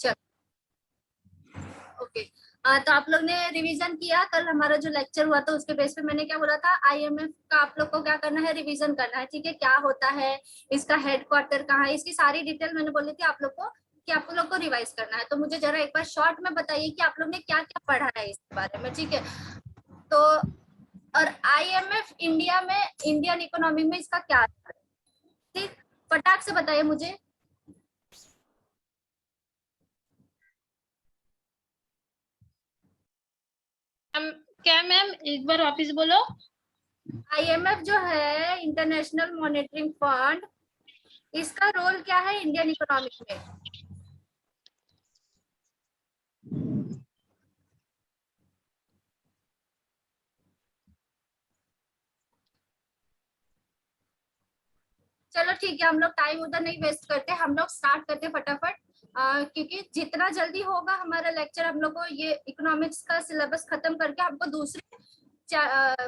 चलो ओके। तो आप लोग ने रिवीजन किया, कल हमारा जो लेक्चर हुआ था उसके बेस पे मैंने क्या बोला था, आईएमएफ का आप लोग को क्या करना है, रिवीजन करना है, ठीक है। क्या होता है, इसका हेडक्वार्टर कहाँ है, इसकी सारी डिटेल मैंने बोली थी आप लोग को कि आप लोग को रिवाइज करना है। तो मुझे जरा एक बार शॉर्ट में बताइए कि आप लोग ने क्या क्या पढ़ा है इस बारे में, ठीक है। तो और आईएमएफ इंडिया में, इंडियन इकोनॉमी में इसका क्या है, ठीक, फटाक से बताइए मुझे। क्या मैम, एक बार वापिस बोलो। आईएमएफ जो है, इंटरनेशनल मॉनेटरी फंड, इसका रोल क्या है इंडियन इकोनॉमिक में। चलो ठीक है, हम लोग टाइम उधर नहीं वेस्ट करते, हम लोग स्टार्ट करते फटाफट। क्योंकि जितना जल्दी होगा हमारा लेक्चर, हम लोग को ये इकोनॉमिक्स का सिलेबस खत्म करके हमको दूसरे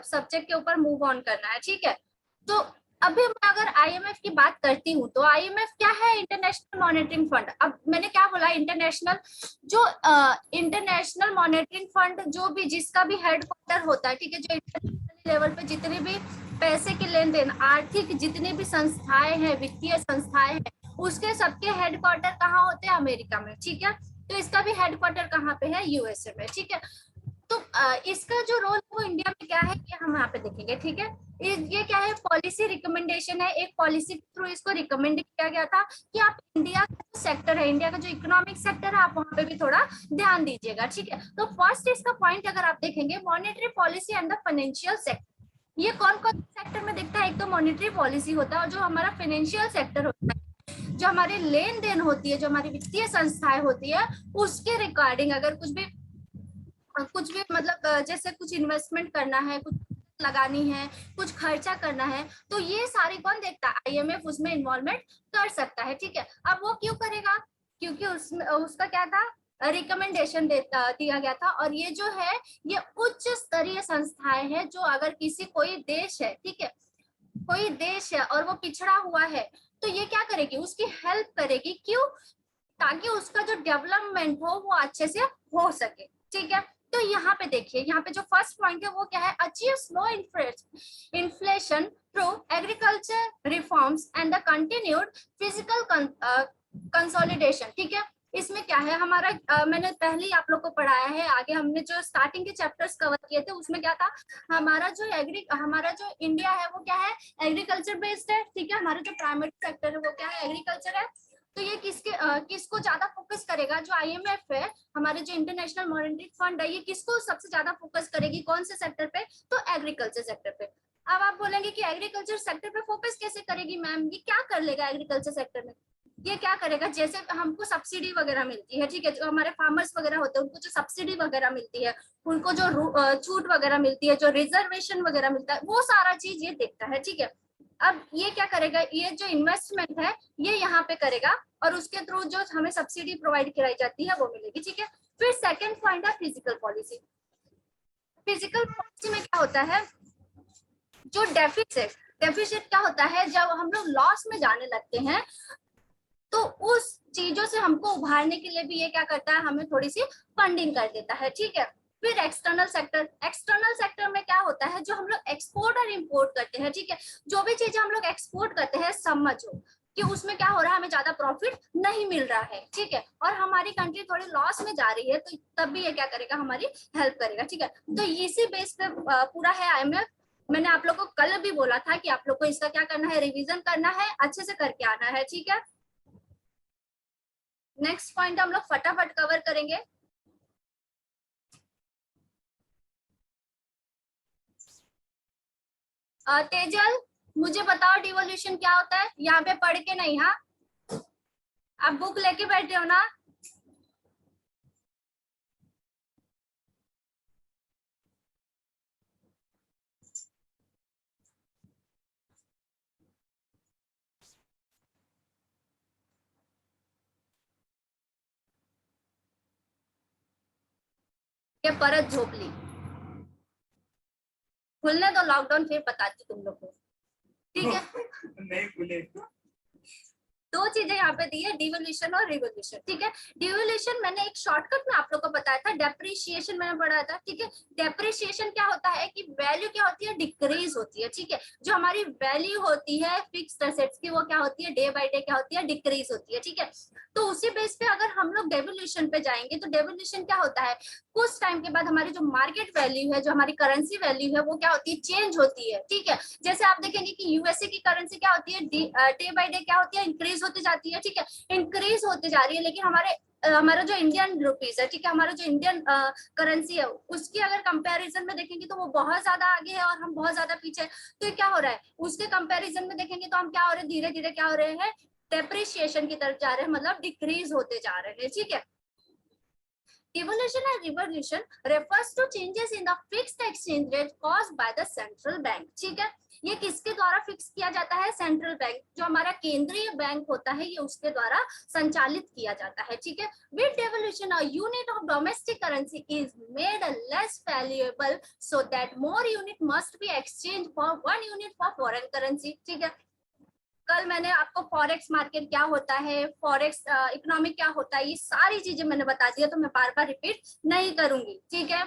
सब्जेक्ट के ऊपर मूव ऑन करना है, ठीक है। तो अभी मैं अगर आईएमएफ की बात करती हूँ तो आईएमएफ क्या है, इंटरनेशनल मॉनेटरी फंड। अब मैंने क्या बोला, इंटरनेशनल, जो इंटरनेशनल मॉनेटरी फंड जो भी जिसका भी हेडक्वार्टर होता है, ठीक है, जो इंटरनेशनल लेवल पे जितने भी पैसे के लेन देन, आर्थिक जितनी भी संस्थाएं हैं, वित्तीय संस्थाएं हैं, उसके सबके हेडक्वार्टर कहाँ होते हैं, अमेरिका में, ठीक है। तो इसका भी हेडक्वार्टर कहाँ पे है, यूएसए में, ठीक है। तो इसका जो रोल वो इंडिया में क्या है, ये हम यहाँ पे देखेंगे, ठीक है। ये क्या है, पॉलिसी रिकमेंडेशन है, एक पॉलिसी के थ्रू इसको रिकमेंड किया गया था कि आप इंडिया का जो सेक्टर है, इंडिया का जो इकोनॉमिक सेक्टर है, आप वहाँ पे भी थोड़ा ध्यान दीजिएगा, ठीक है। तो फर्स्ट इसका पॉइंट अगर आप देखेंगे, monetary policy and the financial sector, ये कौन कौन सेक्टर में दिखता है, एक तो मॉनेटरी पॉलिसी होता है, और जो हमारा फाइनेंशियल सेक्टर होता है, जो हमारे लेन देन होती है, जो हमारी वित्तीय संस्थाएं होती है, उसके रिगार्डिंग अगर कुछ भी मतलब जैसे कुछ इन्वेस्टमेंट करना है, कुछ लगानी है, कुछ खर्चा करना है, तो ये सारी कौन देखता है, आईएमएफ उसमें इन्वॉल्वमेंट कर सकता है, ठीक है। अब वो क्यों करेगा, क्योंकि उसमें उसका क्या था, रिकमेंडेशन दिया गया था, और ये जो है, ये उच्च स्तरीय संस्थाएं हैं, जो अगर किसी कोई देश है, ठीक है, कोई देश है और वो पिछड़ा हुआ है, तो ये क्या करेगी, उसकी हेल्प करेगी, क्यों, ताकि उसका जो डेवलपमेंट हो वो अच्छे से हो सके, ठीक है। तो यहाँ पे देखिए, यहाँ पे जो फर्स्ट पॉइंट है वो क्या है, achieve slow inflation through agriculture reforms and the continued physical consolidation, ठीक है। इसमें क्या है हमारा, मैंने पहले ही आप लोग को पढ़ाया है, आगे हमने जो स्टार्टिंग के चैप्टर्स कवर किए थे उसमें क्या था, हमारा जो इंडिया है वो क्या है, एग्रीकल्चर बेस्ड है, ठीक है। हमारा जो प्राइमरी सेक्टर है वो क्या है, एग्रीकल्चर है। तो ये किसको ज्यादा फोकस करेगा, जो आईएमएफ है, हमारे जो इंटरनेशनल मॉनेटरी फंड है, ये किसको सबसे ज्यादा फोकस करेगी, कौन से सेक्टर पे, तो एग्रीकल्चर सेक्टर पे। अब आप बोलेंगे कि एग्रीकल्चर सेक्टर पे फोकस कैसे करेगी मैम, ये क्या कर लेगा एग्रीकल्चर सेक्टर में, ये क्या करेगा, जैसे हमको सब्सिडी वगैरह मिलती है, ठीक है, जो हमारे फार्मर्स वगैरह होते हैं उनको जो सब्सिडी वगैरह मिलती है, उनको जो छूट वगैरह मिलती है, जो रिजर्वेशन वगैरह मिलता है, वो सारा चीज ये देखता है, ठीक है। अब ये क्या करेगा, ये जो इन्वेस्टमेंट है ये यहाँ पे करेगा, और उसके थ्रू जो हमें सब्सिडी प्रोवाइड कराई जाती है वो मिलेगी, ठीक है। फिर सेकंड पॉइंट है फिजिकल पॉलिसी। फिजिकल पॉलिसी में क्या होता है, जो डेफिसिट, डेफिसिट क्या होता है, जब हम लोग लॉस में जाने लगते हैं, तो उस चीजों से हमको उभारने के लिए भी ये क्या करता है, हमें थोड़ी सी फंडिंग कर देता है, ठीक है। फिर एक्सटर्नल सेक्टर, एक्सटर्नल सेक्टर में क्या होता है, जो हम लोग एक्सपोर्ट और इम्पोर्ट करते हैं, ठीक है, जो भी चीजें हम लोग एक्सपोर्ट करते हैं, समझो कि उसमें क्या हो रहा है, हमें ज्यादा प्रॉफिट नहीं मिल रहा है, ठीक है, और हमारी कंट्री थोड़ी लॉस में जा रही है, तो तब भी ये क्या करेगा, हमारी हेल्प करेगा, ठीक है। तो इसी बेस पे पूरा है आईएमएफ। मैंने आप लोग को कल भी बोला था कि आप लोग को इसका क्या करना है, रिवीजन करना है, अच्छे से करके आना है, ठीक है। नेक्स्ट पॉइंट हम लोग फटाफट कवर करेंगे। तेजल, मुझे बताओ डिवोल्यूशन क्या होता है, यहाँ पे पढ़ के नहीं, हाँ, आप बुक लेके बैठे हो ना। ये परत झोपली, खुलने दो लॉकडाउन, फिर बताती तुम लोग को, ठीक है। नहीं खुले। दो चीजें यहाँ पे दी है, डिवोल्यूशन और रिवोल्यूशन। ठीक है, डिवोल्यूशन मैंने एक शॉर्टकट में आप लोग को बताया था, डेप्रिसिएशन मैंने पढ़ा था। ठीक है, डेप्रिसिएशन क्या होता है कि वैल्यू क्या होती है, डिक्रीज होती है। ठीक है, जो हमारी वैल्यू होती है फिक्स्ड एसेट्स की वो क्या होती है, डे बाय डे क्या होती है, डिक्रीज होती है। ठीक है, तो उसी बेस पे अगर हम लोग डेवोल्यूशन पे जाएंगे तो डेवोल्यूशन क्या होता है, कुछ टाइम के बाद हमारी जो मार्केट वैल्यू है, जो हमारी करेंसी वैल्यू है, वो क्या होती है, चेंज होती है। ठीक है, जैसे आप देखेंगे कि यूएसए की करेंसी क्या होती है, डे बाय डे क्या होती है, इंक्रीज होती जाती है। ठीक है, इंक्रीज होती जा रही है, लेकिन हमारा जो इंडियन रुपीज है, ठीक है, हमारा जो इंडियन करेंसी है, उसकी अगर कंपैरिजन में देखेंगे तो वो बहुत ज्यादा आगे है और हम बहुत ज्यादा पीछे। तो ये क्या हो रहा है, उसके कंपैरिजन में देखेंगे तो हम क्या हो रहे हैं, धीरे धीरे क्या हो रहे हैं, डेप्रिसिएशन की तरफ जा रहे हैं, मतलब डिक्रीज होते जा रहे हैं। ठीक है, devaluation and revaluation refers to changes in the fixed exchange rate caused by the central bank. ठीक है, ये किसके द्वारा फिक्स किया जाता है, सेंट्रल बैंक, जो हमारा केंद्रीय बैंक होता है, ये उसके द्वारा संचालित किया जाता है। ठीक है, with devaluation a unit of domestic currency is made less valuable so that more unit must be exchanged for one unit for foreign currency. ठीक है, कल मैंने आपको फॉरेक्स मार्केट क्या होता है, फॉरेक्स इकोनॉमिक क्या होता है, ये सारी चीजें मैंने बता दिया, तो मैं बार बार रिपीट नहीं करूंगी। ठीक है,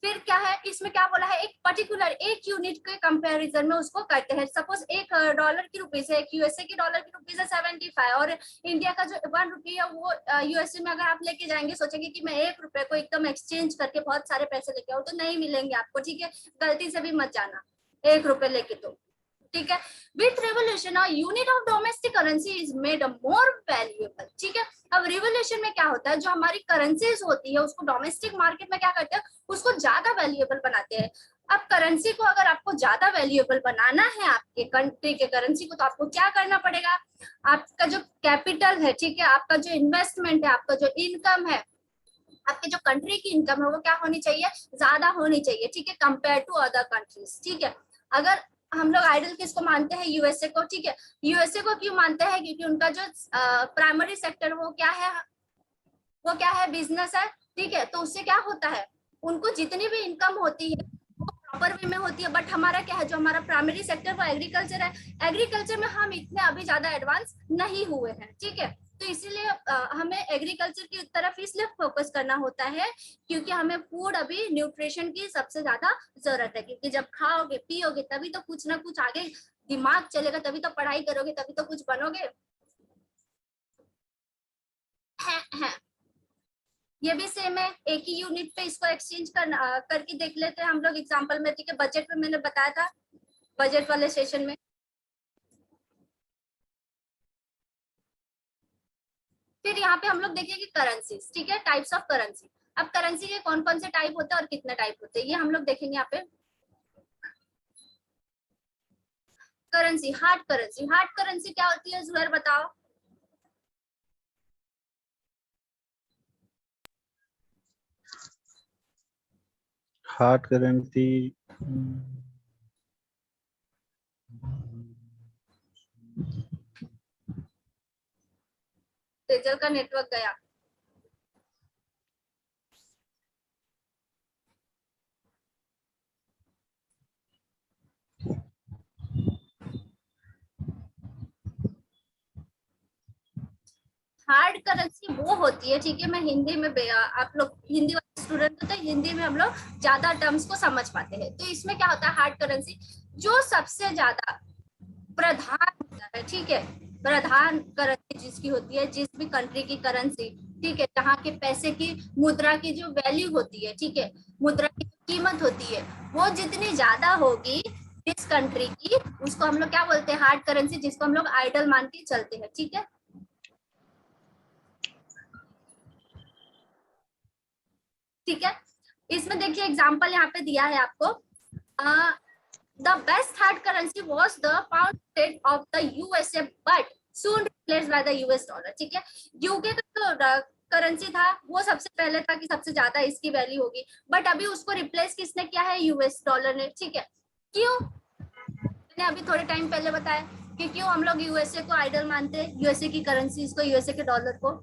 फिर क्या है, इसमें क्या बोला है, एक पर्टिकुलर एक यूनिट के कंपैरिजन में उसको करते हैं। सपोज एक डॉलर की रुपीज है, एक यूएसए की डॉलर की रुपीज है 75, और इंडिया का जो 1 रुपी है वो यूएसए में अगर आप लेके जाएंगे, सोचेंगे कि मैं 1 रुपए को एकदम एक्सचेंज करके बहुत सारे पैसे लेके आऊँ, तो नहीं मिलेंगे आपको। ठीक है, गलती से भी मत जाना 1 रुपए लेके। तो ठीक है, with revolution a unit of domestic currency is made more valuable. ठीक है, अब रिवोल्यूशन में क्या होता है, जो हमारी करेंसीज होती है उसको डोमेस्टिक मार्केट में क्या करते हैं, उसको ज्यादा वैल्यूएबल बनाते हैं। अब करेंसी को अगर आपको ज्यादा वैल्यूएबल बनाना है आपके कंट्री के करेंसी को, तो आपको क्या करना पड़ेगा, आपका जो कैपिटल है, ठीक है, आपका जो इन्वेस्टमेंट है, आपका जो इनकम है, आपके जो कंट्री की इनकम है, वो क्या होनी चाहिए, ज्यादा होनी चाहिए। ठीक है, कंपेयर टू अदर कंट्रीज। ठीक है, अगर हम लोग आइडल किसको मानते हैं, यूएसए को। ठीक है, यूएसए को क्यों मानते हैं, क्योंकि उनका जो प्राइमरी सेक्टर वो क्या है, वो क्या है, बिजनेस है। ठीक है, तो उससे क्या होता है, उनको जितनी भी इनकम होती है वो प्रॉपर वे में होती है। बट हमारा क्या है, जो हमारा प्राइमरी सेक्टर वो एग्रीकल्चर है, एग्रीकल्चर में हम इतने अभी ज्यादा एडवांस नहीं हुए हैं। ठीक है, तो इसीलिए हमें एग्रीकल्चर की तरफ इसलिए फोकस करना होता है, क्योंकि हमें फूड अभी न्यूट्रिशन की सबसे ज्यादा जरूरत है। क्योंकि जब खाओगे पियोगे तभी तो कुछ ना कुछ आगे दिमाग चलेगा, तभी तो पढ़ाई करोगे, तभी तो कुछ बनोगे। है। ये भी सेम है, एक ही यूनिट पे इसको एक्सचेंज करके देख लेते हैं हम लोग एग्जांपल में। ठीक है, बजट में मैंने बताया था, बजट वाले सेशन में। फिर यहाँ पे हम लोग देखेंगे करेंसीज। ठीक है, टाइप्स ऑफ करेंसी। अब करेंसी के कौन कौन से टाइप होते हैं और कितने टाइप होते हैं, ये हम लोग देखेंगे यहाँ पे। Currency, hard currency. Hard currency क्या होती है, जुहैर बताओ। हार्ड करेंसी तेजल का नेटवर्क गया। हार्ड करेंसी वो होती है, ठीक है, मैं हिंदी में आप लोग हिंदी वाले स्टूडेंट होते हैं, हिंदी में हम लोग ज्यादा टर्म्स को समझ पाते हैं। तो इसमें क्या होता है, हार्ड करेंसी जो सबसे ज्यादा प्रधान होता है। ठीक है, प्रधान करेंसी जिसकी होती है, जिस भी कंट्री की करेंसी, ठीक है, जहाँ के पैसे की मुद्रा की जो वैल्यू होती है, ठीक है, मुद्रा की कीमत होती है, वो जितनी ज्यादा होगी जिस कंट्री की, उसको हम लोग क्या बोलते हैं, हार्ड करेंसी, जिसको हम लोग आइडल मान के चलते हैं। ठीक है, ठीक है, इसमें देखिए एग्जांपल यहाँ पे दिया है आपको। The best hard currency was the pound state of the USA but soon replaced by the US dollar. ठीक है, यूके का जो करेंसी था वो सबसे पहले था कि सबसे ज्यादा इसकी वैल्यू होगी, बट अभी उसको रिप्लेस किसने किया है, यूएस डॉलर ने। ठीक है, क्यों, मैंने अभी थोड़े टाइम पहले बताया कि क्यों हम लोग यूएसए को आइडल मानते हैं, यूएसए की करेंसीज को, यूएसए के डॉलर को।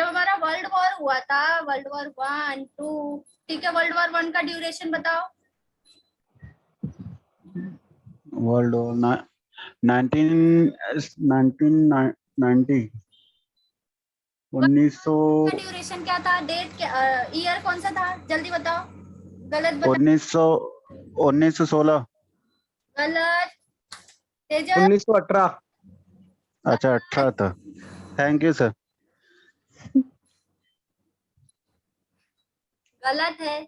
जब हमारा वर्ल्ड वॉर हुआ था, वर्ल्ड वॉर 1, 2, ठीक है, वर्ल्ड वॉर 1 का ड्यूरेशन बताओ। वर्ल्ड वॉर 1990 1900 का ड्यूरेशन क्या था, डेट क्या, ईयर कौन सा था, जल्दी बताओ। गलत बताओ। 1916। गलत। तेजस। 1918। अच्छा 18 था। Thank you sir. गलत है।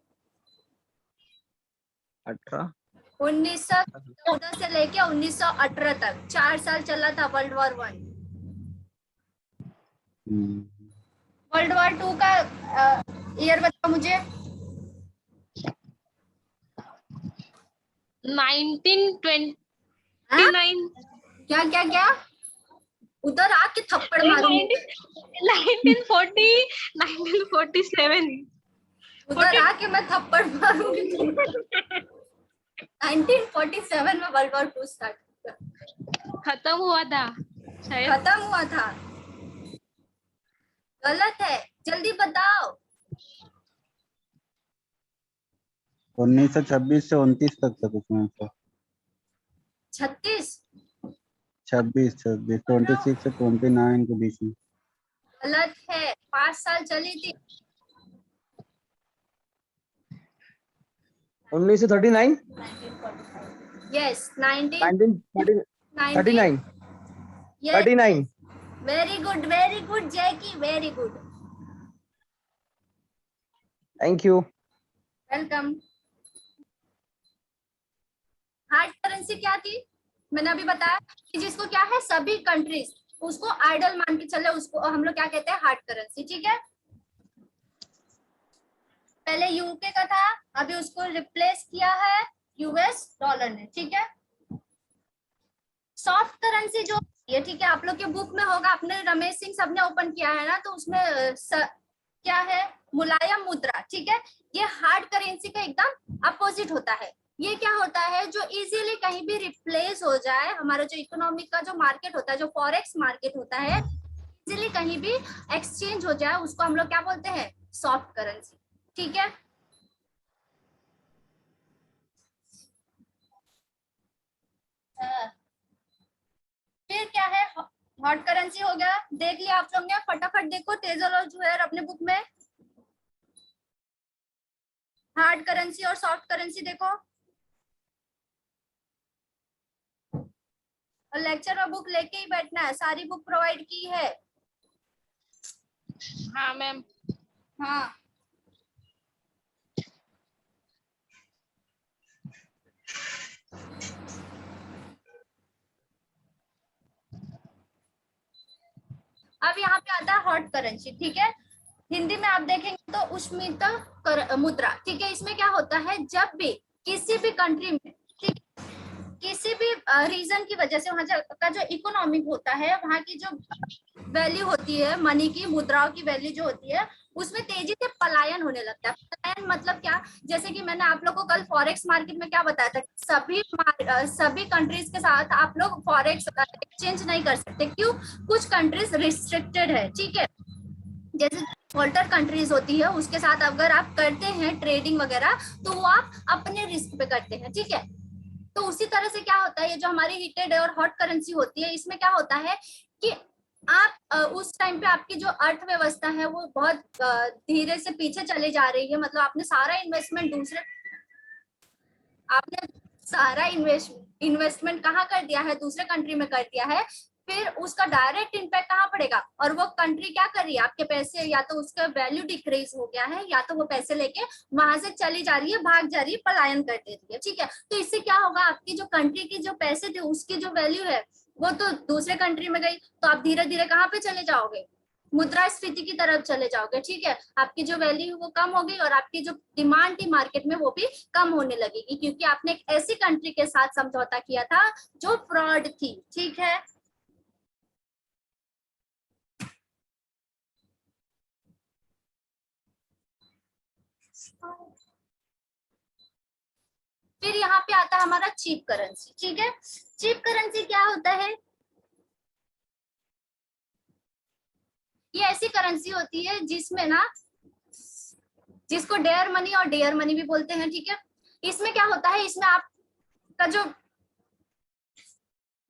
18। 1914 से लेके 1918 तक 4 साल चला था वर्ल्ड वॉर 1। वर्ल्ड वॉर 2 का ईयर बताओ मुझे। 1929। हाँ? क्या क्या क्या, उधर आके थप्पड़ मारूंगी। 1940, 1947। उधर आके मैं थप्पड़ मारूंगी। 1947 में वर्ल्ड वॉर 2 स्टार्ट खत्म हुआ था शायद। खत्म हुआ था। गलत है, जल्दी बताओ। 1926 से 29 तक था कुछ में तो। 36। 26 26 से 29 के बीच में। गलत है, 5 साल चली थी। 1939। Yes 1939। Yes 39। Very good Jackie, very good, thank you. Welcome. Hard currency क्या थी, मैंने अभी बताया कि जिसको क्या है, सभी कंट्रीज उसको आइडल मान के चले, उसको हम लोग क्या कहते हैं, हार्ड करेंसी। ठीक है, पहले यूके का था, अभी उसको रिप्लेस किया है यूएस डॉलर ने। ठीक है, सॉफ्ट करेंसी जो ये, ठीक है, आप लोग के बुक में होगा, आपने रमेश सिंह सबने ओपन किया है ना, तो उसमें क्या है, मुलायम मुद्रा। ठीक है, ये हार्ड करेंसी का एकदम अपोजिट होता है। ये क्या होता है, जो इजीली कहीं भी रिप्लेस हो जाए, हमारा जो इकोनॉमिक का जो मार्केट होता है, जो फॉरेक्स मार्केट होता है, इजीली कहीं भी एक्सचेंज हो जाए, उसको हम लोग क्या बोलते हैं, सॉफ्ट करेंसी। ठीक है, फिर क्या है, हॉट करेंसी हो गया, देख लिया आप लोग ने, फटाफट देखो तेजल और जुहैर अपने बुक में हार्ड करेंसी और सॉफ्ट करेंसी देखो, और लेक्चर में बुक लेके ही बैठना है, सारी बुक प्रोवाइड की है। हाँ मैम। हाँ, अब यहाँ पे आता है हॉट करेंसी। ठीक है, हिंदी में आप देखेंगे तो उष्मित मुद्रा। ठीक है, इसमें क्या होता है, जब भी किसी भी कंट्री में, ठीक, किसी भी रीजन की वजह से वहां का जो इकोनॉमिक होता है, वहां की जो वैल्यू होती है, मनी की, मुद्राओं की वैल्यू जो होती है, उसमें तेजी से पलायन होने लगता है। पलायन मतलब क्या, जैसे कि मैंने आप लोग को कल फॉरेक्स मार्केट में क्या बताया था, सभी कंट्रीज के साथ आप लोग फॉरेक्स एक्सचेंज नहीं कर सकते। क्यों, कुछ कंट्रीज रिस्ट्रिक्टेड है। ठीक है, जैसे वॉल्टर कंट्रीज होती है, उसके साथ अगर आप करते हैं ट्रेडिंग वगैरह, तो वो आप अपने रिस्क पे करते हैं। ठीक है, तो उसी तरह से क्या होता है, ये जो हमारी हीटेड और हॉट करेंसी होती है, इसमें क्या होता है कि आप उस टाइम पे आपकी जो अर्थव्यवस्था है वो बहुत धीरे से पीछे चले जा रही है, मतलब आपने सारा इन्वेस्टमेंट कहाँ कर दिया है, दूसरे कंट्री में कर दिया है, फिर उसका डायरेक्ट इम्पैक्ट कहाँ पड़ेगा, और वो कंट्री क्या कर रही है, आपके पैसे, या तो उसका वैल्यू डिक्रीज हो गया है, या तो वो पैसे लेके वहां से चली जा रही है, भाग जा रही है, पलायन कर दे रही है। ठीक है, तो इससे क्या होगा, आपकी जो कंट्री की जो पैसे थे, उसकी जो वैल्यू है वो तो दूसरे कंट्री में गई, तो आप धीरे धीरे कहाँ पे चले जाओगे, मुद्रास्फीति की तरफ चले जाओगे। ठीक है, आपकी जो वैल्यू वो कम होगी, और आपकी जो डिमांड थी मार्केट में वो भी कम होने लगेगी, क्योंकि आपने एक ऐसी कंट्री के साथ समझौता किया था जो फ्रॉड थी। ठीक है, फिर यहाँ पे आता है हमारा चीप करेंसी। ठीक है, चीप करेंसी क्या होता है, ये ऐसी करेंसी होती है जिसमें ना, जिसको डेयर मनी और डेयर मनी भी बोलते हैं, ठीक है। इसमें क्या होता है, इसमें आपका जो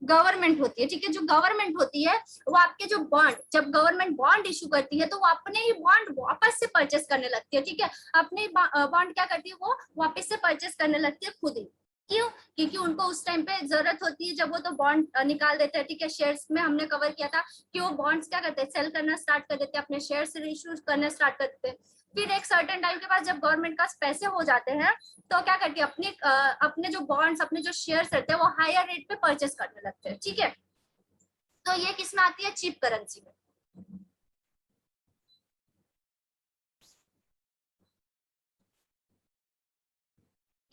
गवर्नमेंट होती है, ठीक है, जो गवर्नमेंट होती है वो आपके जो बॉन्ड, जब गवर्नमेंट बॉन्ड इशू करती है तो वो अपने ही बॉन्ड वापस से परचेस करने लगती है, ठीक है। अपने बॉन्ड क्या करती है, वो वापस से परचेस करने लगती है खुद ही। क्यों? क्योंकि उनको उस टाइम पे जरूरत होती है, जब वो तो बॉन्ड निकाल देते हैं, ठीक है। शेयर्स में हमने कवर किया था कि वो बॉन्ड्स क्या करते हैं, सेल करना स्टार्ट कर देते हैं, अपने शेयर्स इशू करना स्टार्ट कर देते हैं। फिर एक सर्टेन टाइम के बाद जब गवर्नमेंट का पैसे हो जाते हैं तो क्या करती है, अपने जो बॉन्ड्स, अपने जो शेयर्स रहते हैं वो हायर रेट पे परचेस करने लगते हैं, ठीक है। तो ये किस में आती है, चीप करेंसी में।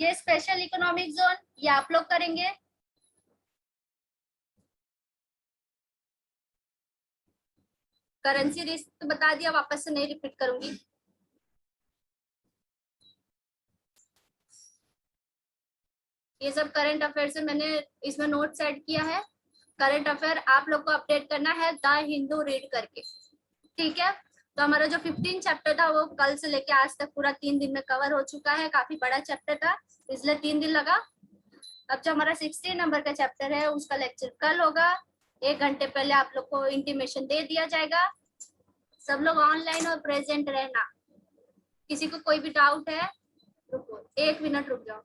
ये स्पेशल इकोनॉमिक जोन ये आप लोग करेंगे। करेंसी रिस्क बता दिया, वापस से नहीं रिपीट करूंगी। ये सब करंट अफेयर से मैंने इसमें नोट ऐड किया है। करंट अफेयर आप लोग को अपडेट करना है द हिंदू रीड करके, ठीक है। तो हमारा जो 15 चैप्टर था वो कल से लेके आज तक पूरा 3 दिन में कवर हो चुका है। काफी बड़ा चैप्टर था इसलिए 3 दिन लगा। अब जो हमारा 16 नंबर का चैप्टर है उसका लेक्चर कल होगा। 1 घंटे पहले आप लोग को इंटीमेशन दे दिया जाएगा। सब लोग ऑनलाइन और प्रेजेंट रहना। किसी को कोई भी डाउट है, रुको 1 मिनट रुक जाओ।